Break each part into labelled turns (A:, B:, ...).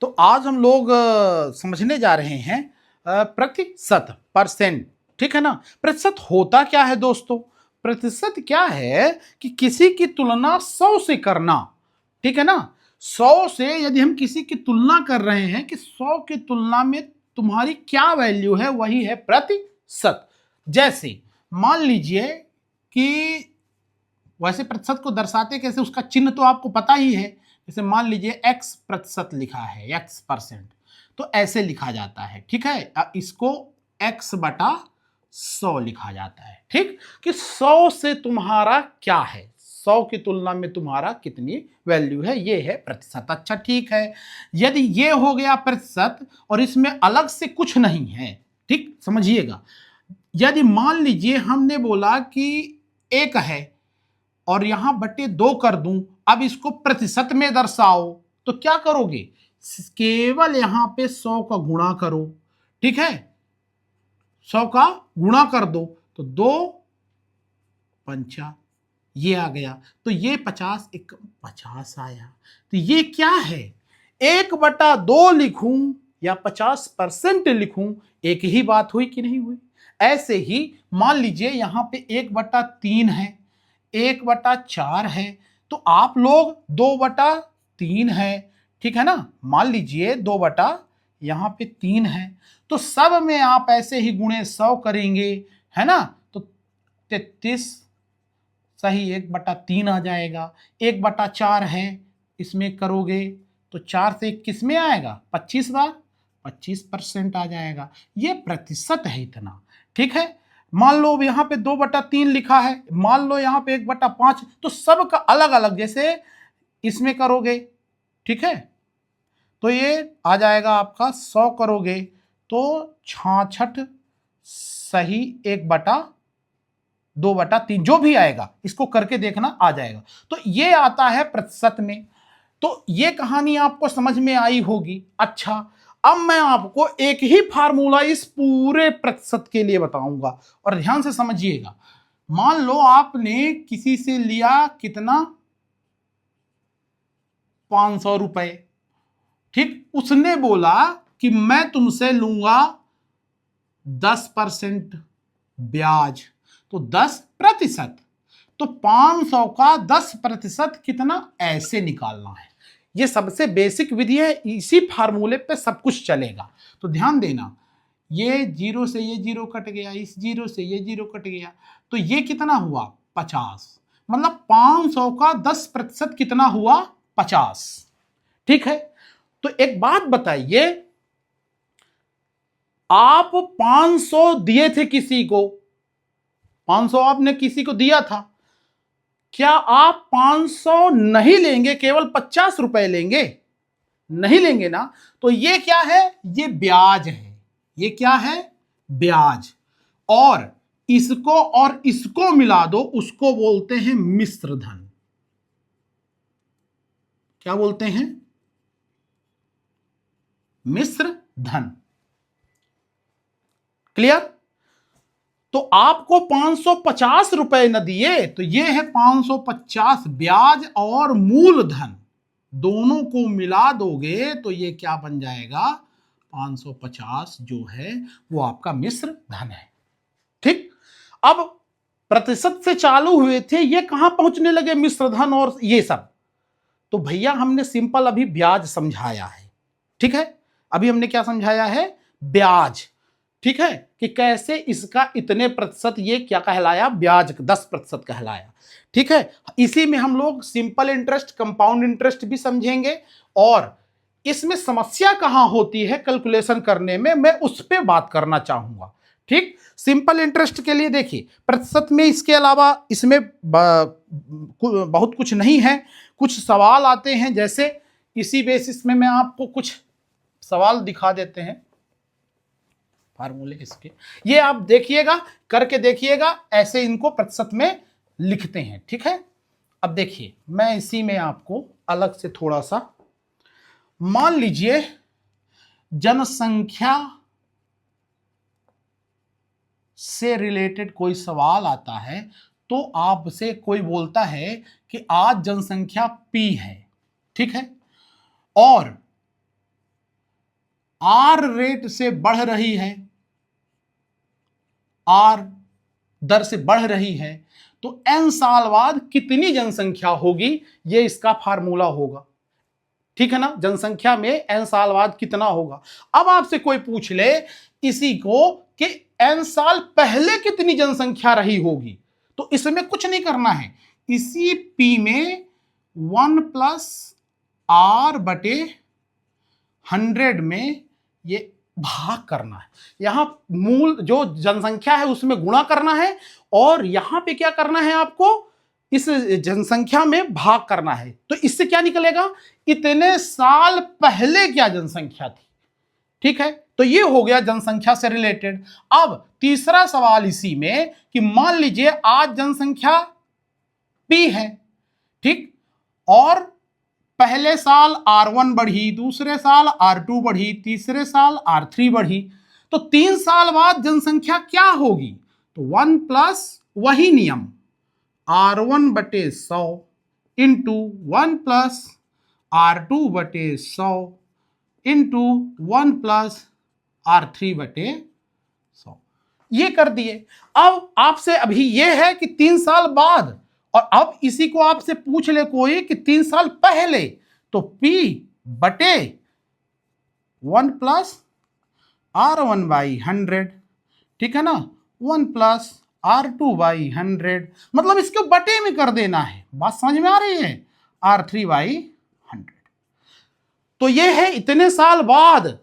A: तो आज हम लोग समझने जा रहे हैं प्रतिशत, परसेंट। ठीक है ना। प्रतिशत होता क्या है दोस्तों? प्रतिशत क्या है कि किसी की तुलना 100 से करना। ठीक है ना। 100 से यदि हम किसी की तुलना कर रहे हैं कि 100 की तुलना में तुम्हारी क्या वैल्यू है, वही है प्रतिशत। जैसे मान लीजिए कि वैसे प्रतिशत को दर्शाते कैसे, उसका चिन्ह तो आपको पता ही है। जैसे मान लीजिए x प्रतिशत लिखा है, x परसेंट, तो ऐसे लिखा जाता है। ठीक है। इसको x बटा 100 लिखा जाता है। ठीक, कि 100 से तुम्हारा क्या है, 100 की तुलना में तुम्हारा कितनी वैल्यू है, ये है प्रतिशत। अच्छा ठीक है। यदि ये हो गया प्रतिशत और इसमें अलग से कुछ नहीं है, ठीक समझिएगा। यदि मान लीजिए हमने बोला कि 1 है और यहां बटे 2 कर दूं, अब इसको प्रतिशत में दर्शाओ, तो क्या करोगे? केवल यहां पे 100 का गुणा करो। ठीक है, 100 का गुणा कर दो तो 2 पंचा ये आ गया, तो ये 50 एक 50 आया। तो ये क्या है, 1/2 लिखूं या 50% लिखूं, एक ही बात हुई कि नहीं हुई? ऐसे ही मान लीजिए यहां पे 1/3 है, 1/4 है, तो आप लोग 2/3 है। ठीक है ना। मान लीजिए 2 यहां पे 3 है, तो सब में आप ऐसे ही गुणे 100 करेंगे, है ना। तो 33 सही 1/3 आ जाएगा। 1/4 है, इसमें करोगे तो 4 से 21 में आएगा, 25 बार 25% आ जाएगा। ये प्रतिशत है इतना। ठीक है। मान लो यहां पे 2/3 लिखा है, मान लो यहां पे 1/5, तो सब का अलग अलग जैसे इसमें करोगे। ठीक है, तो ये आ जाएगा आपका 100 करोगे तो 66 सही 1/2/3 जो भी आएगा, इसको करके देखना आ जाएगा। तो ये आता है प्रतिशत में। तो ये कहानी आपको समझ में आई होगी। अच्छा, अब मैं आपको एक ही फार्मूला इस पूरे प्रतिशत के लिए बताऊंगा और ध्यान से समझिएगा। मान लो आपने किसी से लिया कितना, 500 रुपए। ठीक, उसने बोला कि मैं तुमसे लूंगा 10% ब्याज, तो 10%। तो 500 का 10% कितना, ऐसे निकालना है। ये सबसे बेसिक विधि है, इसी फार्मूले पे सब कुछ चलेगा। तो ध्यान देना, ये 0 से ये 0 कट गया, इस 0 से ये 0 कट गया, तो ये कितना हुआ, 50। मतलब 500 का 10% कितना हुआ, 50। ठीक है। तो एक बात बताइए, आप 500 दिए थे किसी को, 500 आपने किसी को दिया था, क्या आप 500 नहीं लेंगे, केवल 50 रुपए लेंगे? नहीं लेंगे ना। तो ये क्या है, ये ब्याज है। ये क्या है, ब्याज। और इसको मिला दो, उसको बोलते हैं मिश्र धन। क्या बोलते हैं, मिश्र धन। क्लियर? तो आपको 550 रुपए न दिए, तो ये है 550 ब्याज और मूलधन दोनों को मिला दोगे तो ये क्या बन जाएगा, 550 जो है वो आपका मिश्र धन है। ठीक। अब प्रतिशत से चालू हुए थे, ये कहां पहुंचने लगे, मिश्र धन और ये सब। तो भैया हमने सिंपल अभी ब्याज समझाया है। ठीक है, अभी हमने क्या समझाया है, ब्याज। ठीक है, कि कैसे इसका इतने प्रतिशत, ये क्या कहलाया, ब्याज 10% कहलाया। ठीक है, इसी में हम लोग सिंपल इंटरेस्ट, कंपाउंड इंटरेस्ट भी समझेंगे और इसमें समस्या कहां होती है कैलकुलेशन करने में, मैं उस पर बात करना चाहूंगा। ठीक, सिंपल इंटरेस्ट के लिए देखिए, प्रतिशत में इसके अलावा इसमें बहुत कुछ नहीं है, कुछ सवाल आते हैं। जैसे इसी बेसिस में मैं आपको कुछ सवाल दिखा देते हैं, फार्मूले इसके, ये आप देखिएगा, करके देखिएगा, ऐसे इनको प्रतिशत में लिखते हैं। ठीक है, अब देखिए मैं इसी में आपको अलग से थोड़ा सा, मान लीजिए जनसंख्या से रिलेटेड कोई सवाल आता है, तो आपसे कोई बोलता है कि आज जनसंख्या P है। ठीक है, और आर रेट से बढ़ रही है, आर दर से बढ़ रही है, तो n साल बाद कितनी जनसंख्या होगी, ये इसका फार्मूला होगा। ठीक है ना, जनसंख्या में n साल बाद कितना होगा। अब आपसे कोई पूछ ले इसी को कि n साल पहले कितनी जनसंख्या रही होगी, तो इसमें कुछ नहीं करना है, इसी p में 1 प्लस r बटे 100 में ये भाग करना है। यहां मूल जो जनसंख्या है उसमें गुणा करना है, और यहां पे क्या करना है आपको, इस जनसंख्या में भाग करना है। तो इससे क्या निकलेगा, इतने साल पहले क्या जनसंख्या थी। ठीक है, तो ये हो गया जनसंख्या से रिलेटेड। अब तीसरा सवाल इसी में कि मान लीजिए आज जनसंख्या p है, ठीक, और पहले साल R1 बढ़ी, दूसरे साल R2 बढ़ी, तीसरे साल R3 बढ़ी, तो 3 साल बाद जनसंख्या क्या होगी, तो 1 प्लस वही नियम R1 बटे 100 इंटू 1 प्लस R2 बटे 100 इंटू 1 प्लस R3 बटे 100, ये कर दिए। अब आपसे अभी ये है कि 3 साल बाद, और अब इसी को आपसे पूछ ले कोई कि 3 साल पहले, तो P बटे 1 प्लस R1 बाई 100, ठीक है ना, 1 प्लस R2 बाई 100, मतलब इसको बटे में कर देना है। बात समझ में आ रही है, R3 बाई 100। तो ये है इतने साल बाद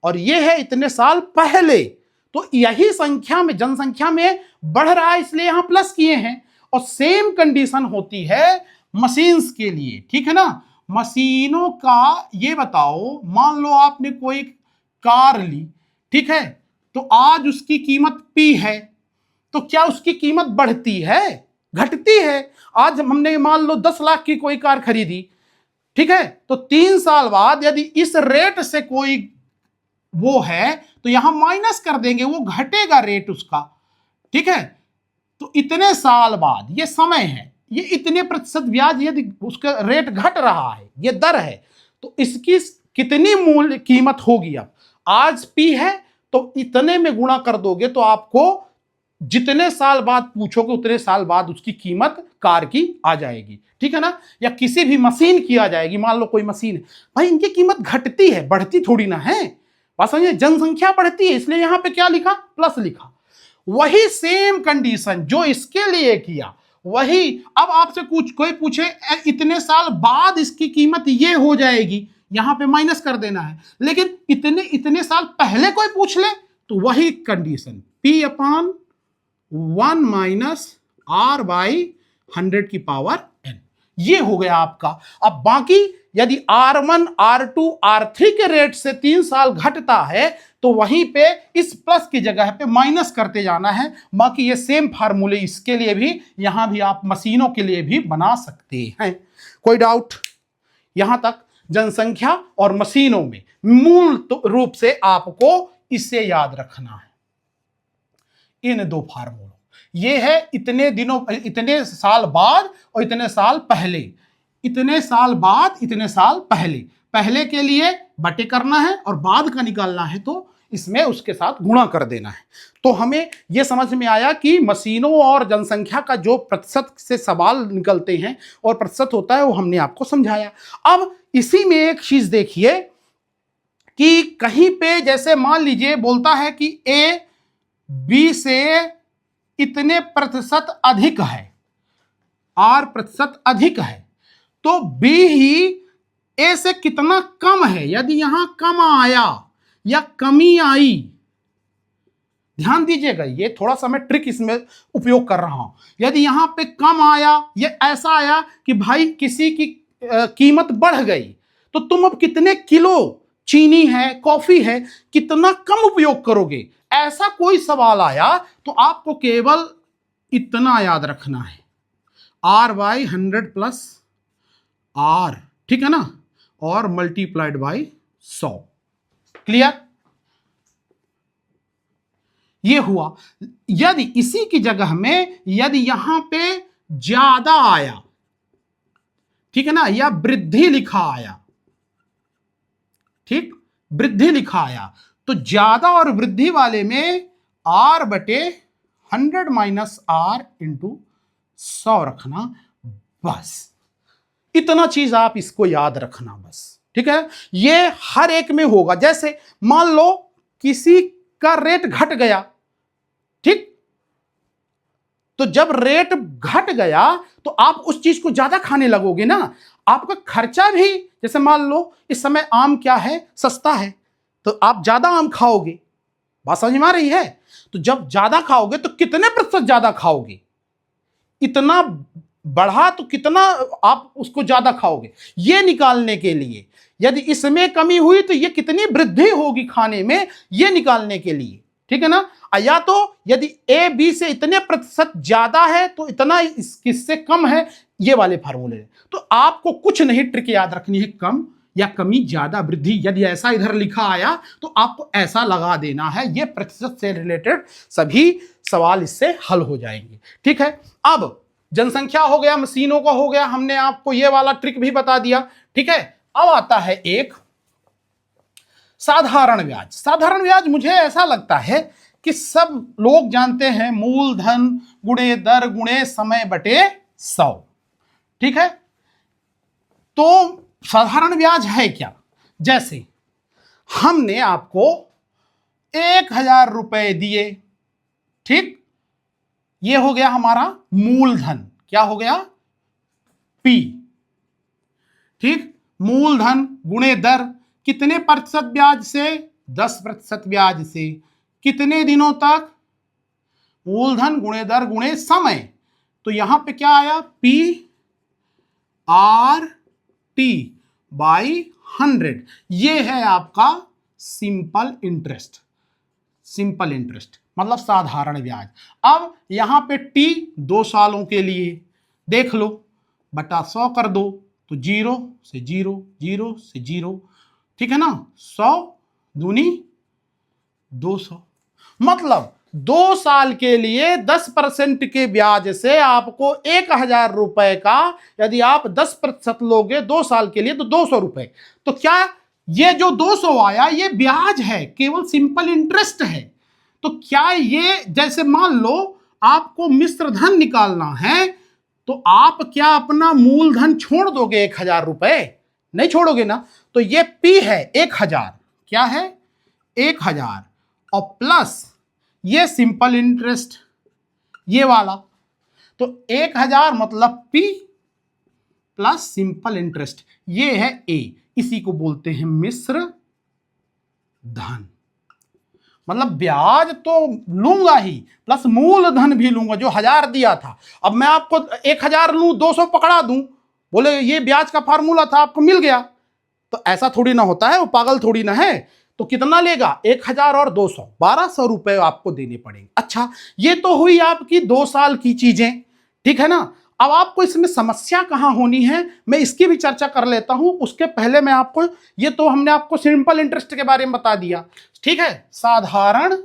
A: और ये है इतने साल पहले, तो यही संख्या में जनसंख्या में बढ़ रहा है, इसलिए यहां प्लस किए हैं। और सेम कंडीशन होती है मशीन्स के लिए, ठीक है ना। मशीनों का ये बताओ, मान लो आपने कोई कार ली, ठीक है, तो आज उसकी कीमत P है, तो क्या उसकी कीमत बढ़ती है, घटती है। आज हमने मान लो 10 लाख की कोई कार खरीदी, ठीक है, तो 3 साल बाद यदि इस रेट से कोई वो है तो यहां माइनस कर देंगे, वो घटेगा रेट उसका, ठीक है। तो इतने साल बाद, ये समय है, ये इतने प्रतिशत ब्याज यदि उसका रेट घट रहा है, ये दर है, तो इसकी कितनी मूल्य कीमत होगी। अब आज P है तो इतने में गुणा कर दोगे तो आपको जितने साल बाद पूछोगे उतने साल बाद उसकी कीमत कार की आ जाएगी, ठीक है ना। या किसी भी मशीन की आ जाएगी, मान लो कोई मशीन है, भाई इनकी कीमत घटती है, बढ़ती थोड़ी ना है। बात समझिए, जनसंख्या बढ़ती है, इसलिए यहां पे क्या लिखा, प्लस लिखा। वही सेम कंडीशन जो इसके लिए किया, वही अब आपसे कोई पूछे इतने साल बाद इसकी कीमत ये हो जाएगी, यहां पे माइनस कर देना है। लेकिन इतने इतने साल पहले कोई पूछ ले तो वही condition P upon 1 minus R by 100 की पावर n, ये हो गया आपका। अब बाकी यदि R1 R2 R3 के रेट से 3 साल घटता है तो वहीं पे इस प्लस की जगह पे माइनस करते जाना है। बाकी ये सेम फार्मूले इसके लिए भी, यहां भी आप मशीनों के लिए भी बना सकते हैं। कोई डाउट? यहां तक जनसंख्या और मशीनों में मूल रूप से आपको इसे याद रखना है, इन दो फार्मूलों। ये है इतने दिनों, इतने साल बाद और इतने साल पहले, इतने साल बाद इतने साल पहले, पहले के लिए बटे करना है और बाद का निकालना है तो इसमें उसके साथ गुणा कर देना है। तो हमें यह समझ में आया कि मशीनों और जनसंख्या का जो प्रतिशत से सवाल निकलते हैं और प्रतिशत होता है वो हमने आपको समझाया। अब इसी में एक चीज देखिए कि कहीं पे जैसे मान लीजिए बोलता है कि A B से इतने प्रतिशत अधिक है, R प्रतिशत अधिक है, तो B ही A से कितना कम है। यदि यहां कम आया या कमी आई, ध्यान दीजिएगा, ये थोड़ा सा मैं ट्रिक इसमें उपयोग कर रहा हूं। यदि यहां पे कम आया, ये ऐसा आया कि भाई किसी की कीमत बढ़ गई, तो तुम अब कितने किलो चीनी है, कॉफी है, कितना कम उपयोग करोगे, ऐसा कोई सवाल आया तो आपको केवल इतना याद रखना है, R बाई 100 प्लस R, ठीक है ना, और मल्टीप्लाइड बाई 100। क्लियर? ये हुआ। यदि इसी की जगह में यदि यहां पे ज्यादा आया, ठीक है ना, या वृद्धि लिखा आया, ठीक, वृद्धि लिखा आया, तो ज्यादा और वृद्धि वाले में R बटे 100 माइनस R इंटू 100 रखना, बस इतना चीज आप इसको याद रखना बस, ठीक है। ये हर एक में होगा। जैसे मान लो किसी का रेट घट गया, ठीक, तो जब रेट घट गया तो आप उस चीज को ज्यादा खाने लगोगे ना, आपका खर्चा भी, जैसे मान लो इस समय आम क्या है, सस्ता है, तो आप ज्यादा आम खाओगे, बात समझ में आ रही है। तो जब ज्यादा खाओगे तो कितने प्रतिशत ज्यादा खाओगे, इतना बढ़ा तो कितना आप उसको ज्यादा खाओगे, ये निकालने के लिए यदि इसमें कमी हुई तो ये कितनी वृद्धि होगी खाने में, ये निकालने के लिए, ठीक है ना। या तो यदि ए बी से इतने प्रतिशत ज्यादा है तो इतना किससे कम है, ये वाले फार्मूले। तो आपको कुछ नहीं ट्रिक याद रखनी है, कम या कमी, ज्यादा, वृद्धि, यदि ऐसा इधर लिखा आया तो आपको ऐसा लगा देना है, ये प्रतिशत से रिलेटेड सभी सवाल इससे हल हो जाएंगे, ठीक है। अब जनसंख्या हो गया, मशीनों का हो गया, हमने आपको ये वाला ट्रिक भी बता दिया, ठीक है। अब आता है एक साधारण ब्याज। साधारण ब्याज मुझे ऐसा लगता है कि सब लोग जानते हैं, मूलधन गुणे दर गुणे समय बटे 100, ठीक है। तो साधारण ब्याज है क्या, जैसे हमने आपको 1000 रुपए दिए, ठीक, ये हो गया हमारा मूलधन, क्या हो गया, P, ठीक। मूलधन गुणे दर, कितने प्रतिशत ब्याज से, 10% ब्याज से, कितने दिनों तक, मूलधन गुणे दर गुणे समय, तो यहां पे क्या आया, P R T बाई 100, ये है आपका सिंपल इंटरेस्ट। सिंपल इंटरेस्ट मतलब साधारण ब्याज। अब यहां पे T 2 सालों के लिए देख लो, बटा 100 कर दो, तो 0 से 0, 0 से 0, ठीक है ना, 100 दूनी 200, मतलब 2 साल के लिए 10% के ब्याज से आपको 1000 रुपए का, यदि आप 10% लोगे 2 साल के लिए तो 200 रुपए। तो क्या ये जो 200 आया ये ब्याज है, केवल सिंपल इंटरेस्ट है। तो क्या ये, जैसे मान लो आपको मिश्र धन निकालना है, तो आप क्या अपना मूलधन छोड़ दोगे 1000 रुपए, नहीं छोड़ोगे ना। तो ये P है 1000, क्या है 1000, और प्लस ये सिंपल इंटरेस्ट ये वाला, तो 1000 मतलब P प्लस सिंपल इंटरेस्ट, ये है A, इसी को बोलते हैं मिश्र धन। मतलब ब्याज तो लूंगा ही, प्लस मूलधन भी लूंगा जो 1000 दिया था। अब मैं आपको 1000 लूं, 200 पकड़ा दूं, बोले ये ब्याज का फार्मूला था, आपको मिल गया, तो ऐसा थोड़ी ना होता है, वो पागल थोड़ी ना है। तो कितना लेगा, 1000 और 200, 1200 रुपए आपको देने पड़ेंगे। अच्छा, ये तो हुई आपकी 2 साल की चीजें, ठीक है ना। अब आपको इसमें समस्या कहां होनी है, मैं इसकी भी चर्चा कर लेता हूं। उसके पहले मैं आपको, ये तो हमने आपको सिंपल इंटरेस्ट के बारे में बता दिया, ठीक है, साधारण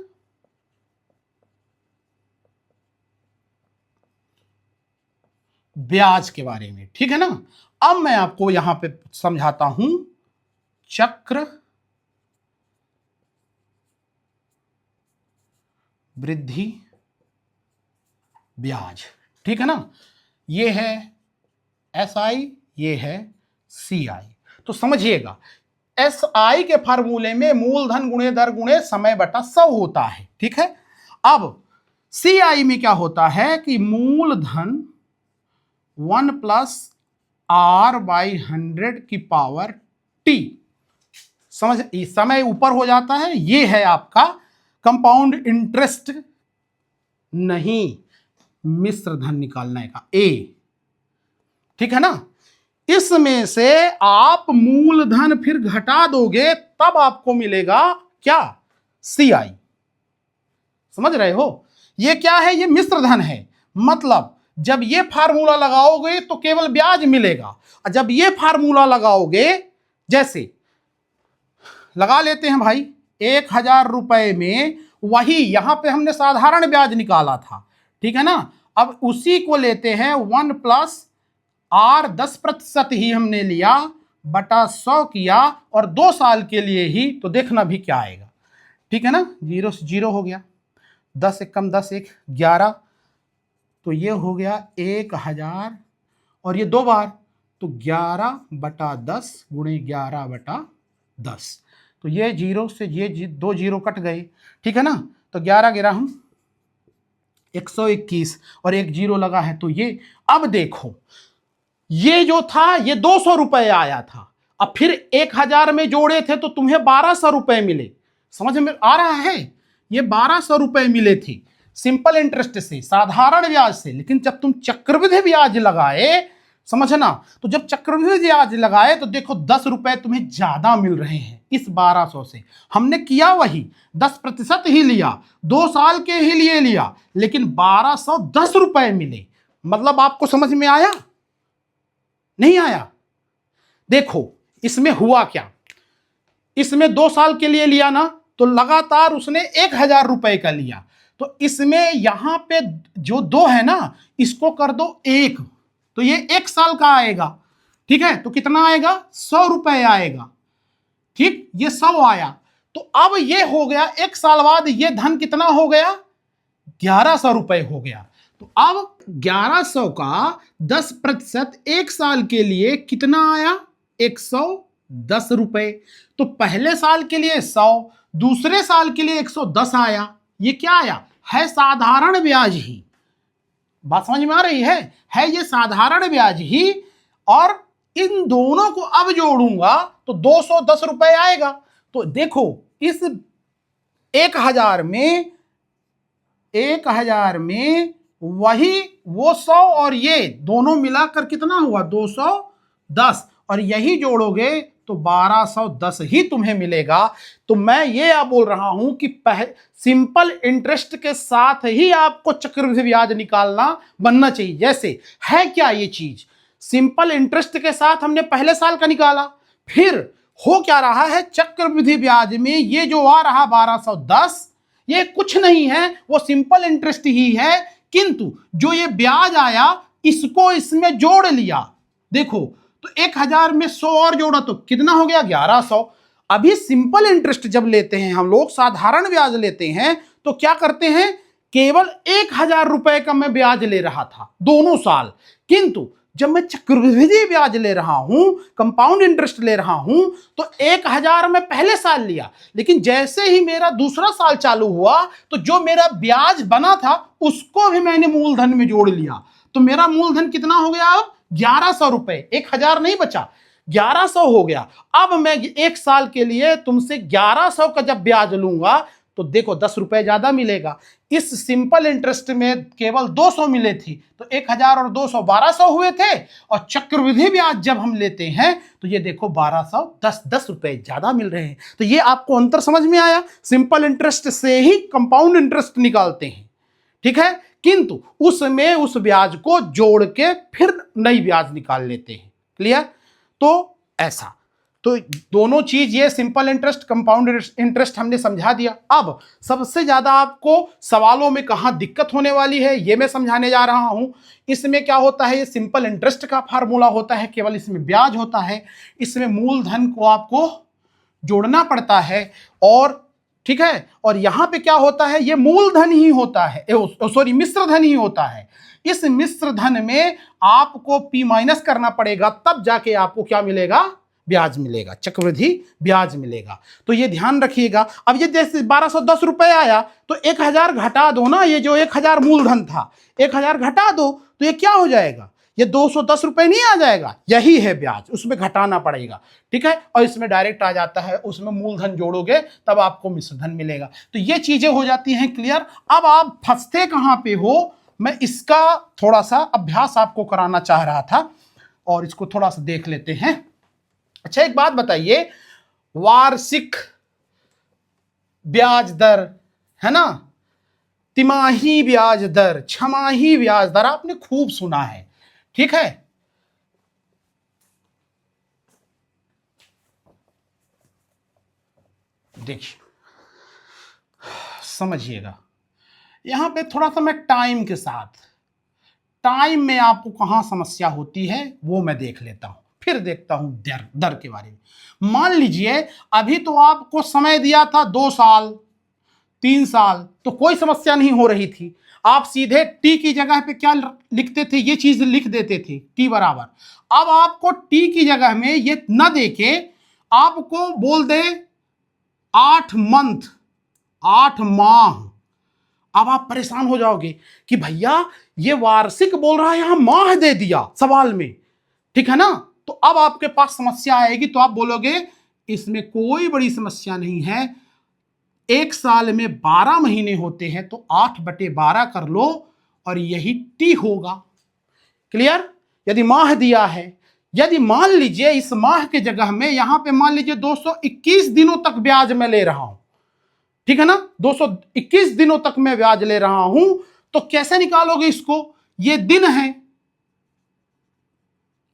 A: ब्याज के बारे में, ठीक है ना। अब मैं आपको यहां पे समझाता हूं चक्र वृद्धि ब्याज, ठीक है ना। ये है SI, ये है CI। तो समझिएगा, SI के फार्मूले में मूलधन गुणे दर गुणे समय बटा 100 होता है, ठीक है। अब CI में क्या होता है कि मूलधन 1 प्लस R बाई 100 की पावर T, समझ, समय ऊपर हो जाता है, ये है आपका कंपाउंड इंटरेस्ट, नहीं मिश्र धन निकालने का A, ठीक है ना। इसमें से आप मूलधन फिर घटा दोगे, तब आपको मिलेगा क्या, CI। समझ रहे हो, ये क्या है, ये मिश्र धन है। मतलब जब ये फार्मूला लगाओगे तो केवल ब्याज मिलेगा, और जब ये फार्मूला लगाओगे, जैसे लगा लेते हैं भाई 1000 रुपए में, वही यहां पे हमने साधारण ब्याज निकाला था, ठीक है ना। अब उसी को लेते हैं 1 प्लस R 10% ही हमने लिया बटा 100 किया और 2 साल के लिए ही, तो देखना भी क्या आएगा। ठीक है ना, 0 से 0 हो गया, 10 एक कम 10 एक 11, तो ये हो गया 1000 और ये 2 बार, तो 11 बटा 10 गुणे 11 बटा 10, तो ये 0 से ये 2 0 कट गए। ठीक है ना, तो 11 गिरा हम 121 और एक 0 लगा है, तो ये अब देखो ये जो था ये 200 रुपए आया था, अब फिर 1000 में जोड़े थे तो तुम्हें 1200 रुपए मिले, समझ में आ रहा है, ये 1200 रुपए मिले थे सिंपल इंटरेस्ट से, साधारण ब्याज से। लेकिन जब तुम चक्रवृद्धि ब्याज लगाए, समझना, तो जब चक्रवृद्धि ब्याज लगाए तो देखो 10 रुपए तुम्हें ज्यादा मिल रहे हैं इस 1200 से। हमने किया वही 10% ही लिया, 2 साल के ही लिए लिया, लेकिन 1210 रुपए मिले। मतलब आपको समझ में आया नहीं आया? देखो इसमें हुआ क्या, इसमें 2 साल के लिए लिया ना, तो लगातार उसने 1000 रुपए का लिया, तो इसमें यहां पे जो 2 है ना, इसको कर दो 1, तो ये 1 साल का आएगा। ठीक है, तो कितना आएगा, 100 रुपए आएगा। ठीक, ये 100 आया, तो अब ये हो गया 1 साल बाद ये धन कितना हो गया, 1100 रुपए हो गया। तो अब 1100 का 10% 1 साल के लिए कितना आया, 110 रुपए। तो पहले साल के लिए 100, दूसरे साल के लिए 110 आया। ये क्या आया, है साधारण ब्याज ही। बात समझ में आ रही है ये साधारण ब्याज ही, और इन दोनों को अब जोड़ूंगा तो 210 रुपए आएगा। तो देखो इस 1000 में वही वो 100 और ये दोनों मिलाकर कितना हुआ, 210, और यही जोड़ोगे तो 1210 ही तुम्हें मिलेगा। तो मैं ये आप बोल रहा हूं कि सिंपल इंटरेस्ट के साथ ही आपको चक्रवृद्धि ब्याज निकालना बनना चाहिए। जैसे है क्या ये चीज, सिंपल इंटरेस्ट के साथ हमने पहले साल का निकाला, फिर हो क्या रहा है, चक्रवृद्धि ब्याज में ये जो आ रहा 1210, ये कुछ नहीं है, वो सिंपल इंटरेस्ट ही है, किंतु जो ये ब्याज आया इसको इसमें जोड़ लिया। देखो तो 1000 में 100 और जोड़ा तो कितना हो गया, 1100। अभी सिंपल इंटरेस्ट जब लेते हैं हम लोग, साधारण ब्याज लेते हैं, तो क्या करते हैं, केवल 1000 रुपए का मैं ब्याज ले रहा था दोनों साल, किंतु जब मैं चक्रवृद्धि ब्याज ले रहा हूं, कंपाउंड इंटरेस्ट ले रहा हूं, तो 1000 में पहले साल लिया, लेकिन जैसे ही मेरा दूसरा साल चालू हुआ तो जो मेरा ब्याज बना था उसको भी मैंने मूलधन में जोड़ लिया। तो मेरा मूलधन कितना हो गया, अब 1100 रुपए, 1000 नहीं बचा, 1100 हो गया। अब मैं 1 साल के लिए तुमसे 1100 का जब ब्याज लूंगा तो देखो 10 रुपए ज्यादा मिलेगा। इस सिंपल इंटरेस्ट में केवल 200 मिले थी, तो 1000 और 200 1200 हुए थे, और चक्रवृद्धि ब्याज जब हम लेते हैं तो ये देखो 1210 10 रुपए ज्यादा मिल रहे हैं। तो ये आपको अंतर समझ में आया, सिंपल इंटरेस्ट से ही कंपाउंड इंटरेस्ट निकालते हैं, ठीक है, किंतु उसमें उस ब्याज को जोड़ के फिर नई ब्याज निकाल लेते हैं। क्लियर? तो ऐसा, तो दोनों चीज, ये सिंपल इंटरेस्ट कंपाउंड इंटरेस्ट हमने समझा दिया। अब सबसे ज्यादा आपको सवालों में कहां दिक्कत होने वाली है ये मैं समझाने जा रहा हूं। इसमें क्या होता है, ये सिंपल इंटरेस्ट का फार्मूला होता है, केवल इसमें ब्याज होता है, इसमें मूलधन को आपको जोड़ना पड़ता है, और ठीक है, और यहां पे क्या होता है, ये मूलधन ही होता है, सॉरी मिश्र धन ही होता है। इस मिश्र धन में आपको P माइनस करना पड़ेगा, तब जाके आपको क्या मिलेगा, ब्याज मिलेगा, चक्रवृद्धि ब्याज मिलेगा। तो ये ध्यान रखिएगा। अब ये जैसे 1210 रुपए आया तो 1000 घटा दो ना, ये जो 1000 मूलधन था 1000 घटा दो तो ये क्या हो जाएगा, ये 210 रुपए नहीं आ जाएगा, यही है ब्याज, उसमें घटाना पड़ेगा, ठीक है, और इसमें डायरेक्ट आ जाता है, उसमें मूलधन जोड़ोगे तब आपको मिश्रधन मिलेगा। तो ये चीजें हो जाती हैं क्लियर। अब आप फंसते कहां पे हो, मैं इसका थोड़ा सा अभ्यास आपको कराना चाह रहा था, और इसको थोड़ा सा देख लेते हैं। अच्छा एक बात बताइए, वार्षिक ब्याज दर है ना, तिमाही ब्याज दर, छमाही ब्याज दर आपने खूब सुना है, ठीक है। देखिए समझिएगा, यहां पे थोड़ा सा मैं टाइम में आपको कहां समस्या होती है वो मैं देख लेता हूं, फिर देखता हूं दर के बारे में। मान लीजिए अभी तो आपको समय दिया था 2 साल 3 साल, तो कोई समस्या नहीं हो रही थी। आप सीधे टी की जगह पे क्या लिखते थे, ये चीज लिख देते थे टी बराबर। अब आपको टी की जगह में ये न देके आपको बोल दे 8 मंथ 8 माह, अब आप परेशान हो जाओगे कि भैया ये वार्षिक बोल रहा है, यहां माह दे दिया सवाल में, ठीक है ना। तो अब आपके पास समस्या आएगी, तो आप बोलोगे इसमें कोई बड़ी समस्या नहीं है, एक साल में 12 महीने होते हैं तो 8/12 कर लो और यही टी होगा। क्लियर। यदि माह दिया है, यदि मान लीजिए इस माह के जगह में यहां पे मान लीजिए 221 दिनों तक ब्याज मैं ले रहा हूं, ठीक है ना, 221 दिनों तक मैं ब्याज ले रहा हूं, तो कैसे निकालोगे इसको, ये दिन है,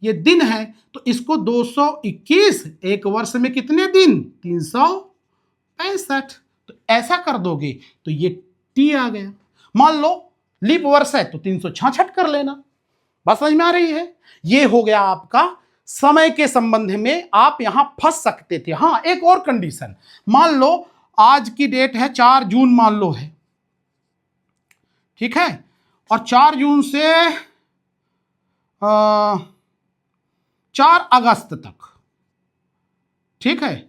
A: ये दिन है, तो इसको 221, एक वर्ष में कितने दिन, 365, तो ऐसा कर दोगे तो ये टी आ गया। मान लो लीप वर्ष है तो 366 कर लेना। बात समझ में आ रही है। ये हो गया आपका समय के संबंध में आप यहां फंस सकते थे। हां, एक और कंडीशन, मान लो आज की डेट है 4 जून मान लो है, ठीक है, और 4 जून से 4 अगस्त तक, ठीक है,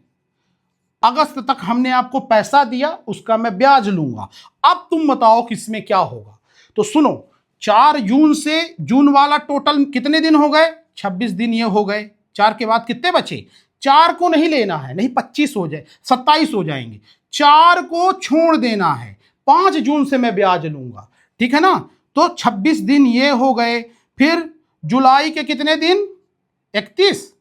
A: अगस्त तक हमने आपको पैसा दिया, उसका मैं ब्याज लूंगा। अब तुम बताओ किसमें क्या होगा। तो सुनो, 4 जून से जून वाला टोटल कितने दिन हो गए, 26 दिन ये हो गए। 4 के बाद कितने बचे, 4 को नहीं लेना है, नहीं 25 हो जाए, 27 हो जाएंगे, 4 को छोड़ देना है, 5 जून से मैं ब्याज लूंगा, ठीक है ना। तो 26 दिन ये हो गए, फिर जुलाई के कितने दिन, 31,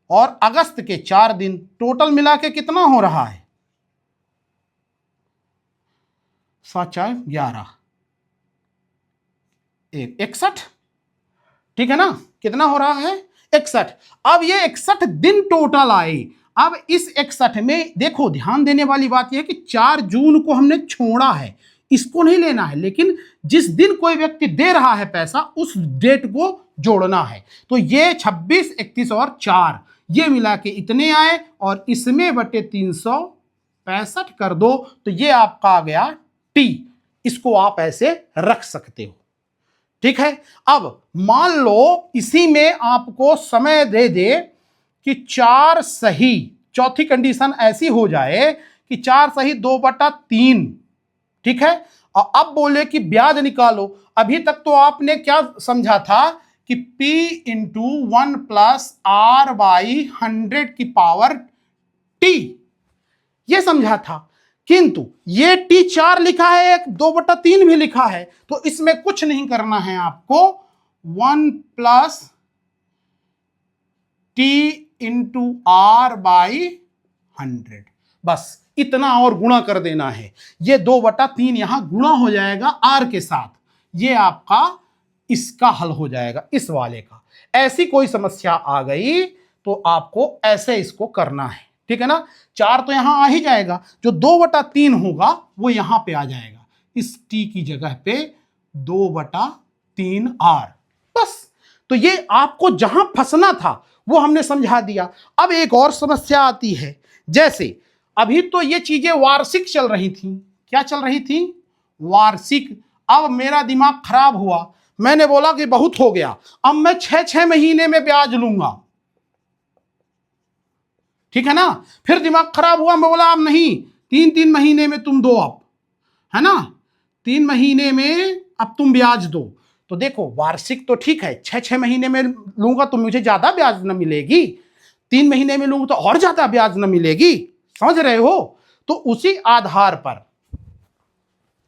A: और अगस्त के 4 दिन, टोटल मिला के कितना हो रहा है, 7 4 11 61, ठीक है ना, कितना हो रहा है 61। अब ये 61 दिन टोटल आए। अब इस 61 में देखो, ध्यान देने वाली बात यह है कि 4 जून को हमने छोड़ा है, इसको नहीं लेना है, लेकिन जिस दिन कोई व्यक्ति दे रहा है पैसा उस डेट को जोड़ना है। तो ये 26 31 और 4 ये मिला के इतने आए, और इसमें बटे 365 कर दो, तो ये आपका आ गया टी। इसको आप ऐसे रख सकते हो, ठीक है। अब मान लो इसी में आपको समय दे दे कि 4 सही, चौथी कंडीशन ऐसी हो जाए कि 4 सही 2/3, ठीक है, और अब बोले कि ब्याज निकालो। अभी तक तो आपने क्या समझा था कि P into 1 plus R by 100 की पावर T, ये समझा था, किंतु ये T 4 लिखा है, 2/3 भी लिखा है, तो इसमें कुछ नहीं करना है आपको, 1 plus T into R by 100, बस इतना और गुणा कर देना है। ये 2/3 यहां गुणा हो जाएगा R के साथ, ये आपका इसका हल हो जाएगा, इस वाले का। ऐसी कोई समस्या आ गई तो आपको ऐसे इसको करना है, ठीक है ना। 4 तो यहां आ ही जाएगा, जो 2/3 होगा वो यहां पे आ जाएगा, इस T की जगह पे 2/3 R, बस। तो ये आपको जहां फंसना था वो हमने समझा दिया। अब एक और समस्या आती है, जैसे अभी तो ये चीजें वार्षिक चल रही थी, क्या चल रही थी, वार्षिक। अब मेरा दिमाग खराब हुआ, मैंने बोला कि बहुत हो गया, अब मैं 6 महीने में ब्याज लूंगा, ठीक है ना। फिर दिमाग खराब हुआ, मैं बोला अब नहीं, 3 महीने में तुम दो, अब है ना, 3 महीने में अब तुम ब्याज दो। तो देखो वार्षिक तो ठीक है, 6 महीने में लूंगा तो मुझे ज्यादा ब्याज न मिलेगी, 3 महीने में लूंगा तो और ज्यादा ब्याज न मिलेगी, समझ रहे हो। तो उसी आधार पर,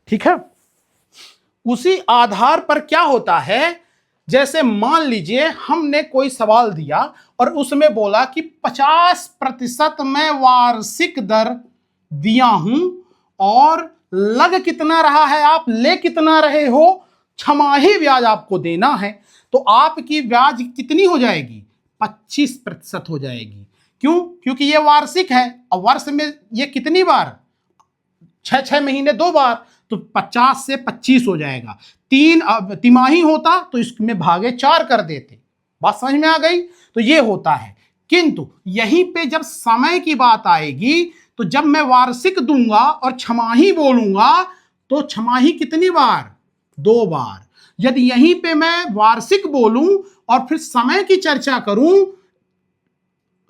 A: ठीक है, उसी आधार पर क्या होता है, जैसे मान लीजिए हमने कोई सवाल दिया और उसमें बोला कि 50% मैं वार्षिक दर दिया हूं और लग कितना रहा है, आप ले कितना रहे हो, छमाही ब्याज आपको देना है, तो आपकी ब्याज कितनी हो जाएगी, 25% हो जाएगी। क्यों, क्योंकि ये वार्षिक है और वर्ष में ये कितनी बार, 6 महीने 2 बार, तो 50 से 25 हो जाएगा। 3 तिमाही होता तो इसमें भागे 4 कर देते, बात समझ में आ गई? तो ये होता है। किंतु यहीं पे जब समय की बात आएगी तो जब मैं वार्षिक दूंगा और छमाही बोलूंगा तो छमाही कितनी बार? 2 बार। यदि यहीं पे मैं वार्षिक बोलूं और फिर समय की चर्चा करूं,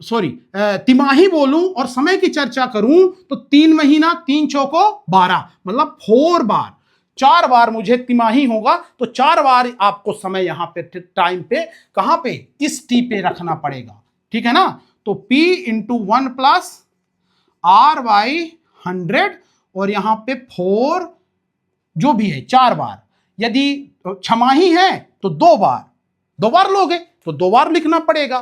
A: तिमाही बोलूं और समय की चर्चा करूं तो 3 महीना 3 चौको 12, मतलब 4 बार, 4 बार मुझे तिमाही होगा तो 4 बार आपको समय यहां पे टाइम पे कहां पे? इस टी पे रखना पड़ेगा, ठीक है ना? तो P into 1 plus R by 100 और यहां पे 4 जो भी है 4 बार। यदि छमाही है तो 2 बार, 2 बार लोगे तो 2 बार लिखना पड़ेगा,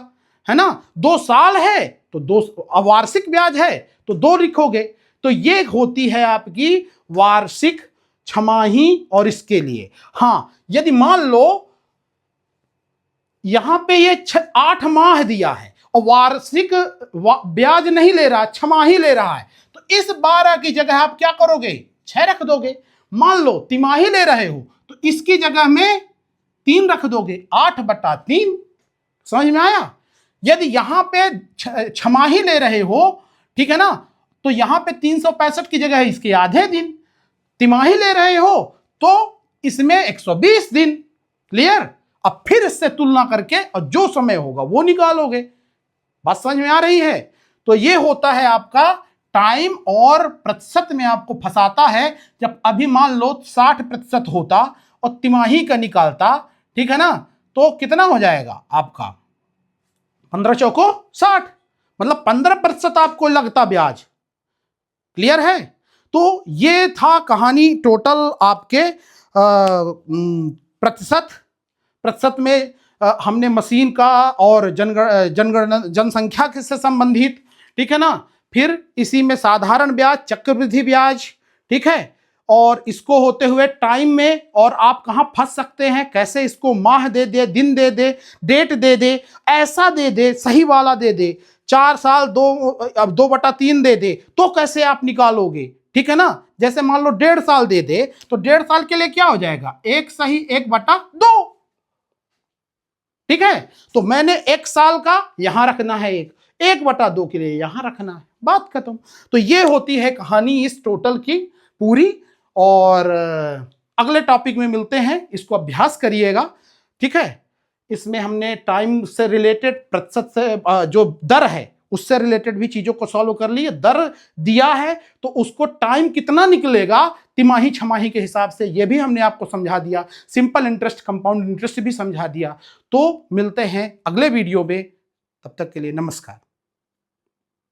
A: है ना? 2 साल है तो 2, वार्षिक ब्याज है तो 2 लिखोगे। तो ये होती है आपकी वार्षिक, छमाही और इसके लिए। हां, यदि मान लो यहां पे ये 8 माह दिया है और वार्षिक ब्याज नहीं ले रहा, छमाही ले रहा है, तो इस 12 की जगह आप क्या करोगे? 6 रख दोगे। मान लो तिमाही ले रहे हो तो इसकी जगह में 3 रख दोगे, 8/3। समझ में आया? यदि यहां पे छमाही ले रहे हो, ठीक है ना, तो यहां पे 365 की जगह इसके आधे दिन। तिमाही ले रहे हो तो इसमें 120 दिन। क्लियर? अब फिर इससे तुलना करके और जो समय होगा वो निकालोगे। बात समझ में आ रही है? तो ये होता है आपका टाइम, और प्रतिशत में आपको फंसाता है। जब अभी मान लो 60% होता और तिमाही का निकालता, ठीक है ना, तो कितना हो जाएगा आपका? 15 चौको 60, मतलब 15% आपको लगता ब्याज। क्लियर है? तो ये था कहानी टोटल आपके प्रतिशत में हमने मशीन का और जनसंख्या से संबंधित, ठीक है ना, फिर इसी में साधारण ब्याज, चक्रवृद्धि ब्याज, ठीक है, और इसको होते हुए टाइम में, और आप कहां फंस सकते हैं, कैसे इसको माह दे दे, दिन दे दे, डेट दे दे, ऐसा दे दे, सही वाला दे दे, 4 साल 2/3 दे दे तो कैसे आप निकालोगे, ठीक है ना? जैसे मान लो 1.5 साल दे दे तो 1.5 साल के लिए क्या हो जाएगा? 1 सही 1/2, ठीक है? तो मैंने 1 साल का यहां रखना है, 1/2 के लिए यहां रखना है, बात खत्म। तो ये होती है कहानी इस टोटल की पूरी। और अगले टॉपिक में मिलते हैं, इसको अभ्यास करिएगा, ठीक है? इसमें हमने टाइम से रिलेटेड, प्रतिशत से जो दर है उससे रिलेटेड भी चीजों को सॉल्व कर लिए। दर दिया है तो उसको टाइम कितना निकलेगा तिमाही छमाही के हिसाब से, ये भी हमने आपको समझा दिया। सिंपल इंटरेस्ट, कंपाउंड इंटरेस्ट भी समझा दिया। तो मिलते हैं अगले वीडियो में, तब तक के लिए नमस्कार।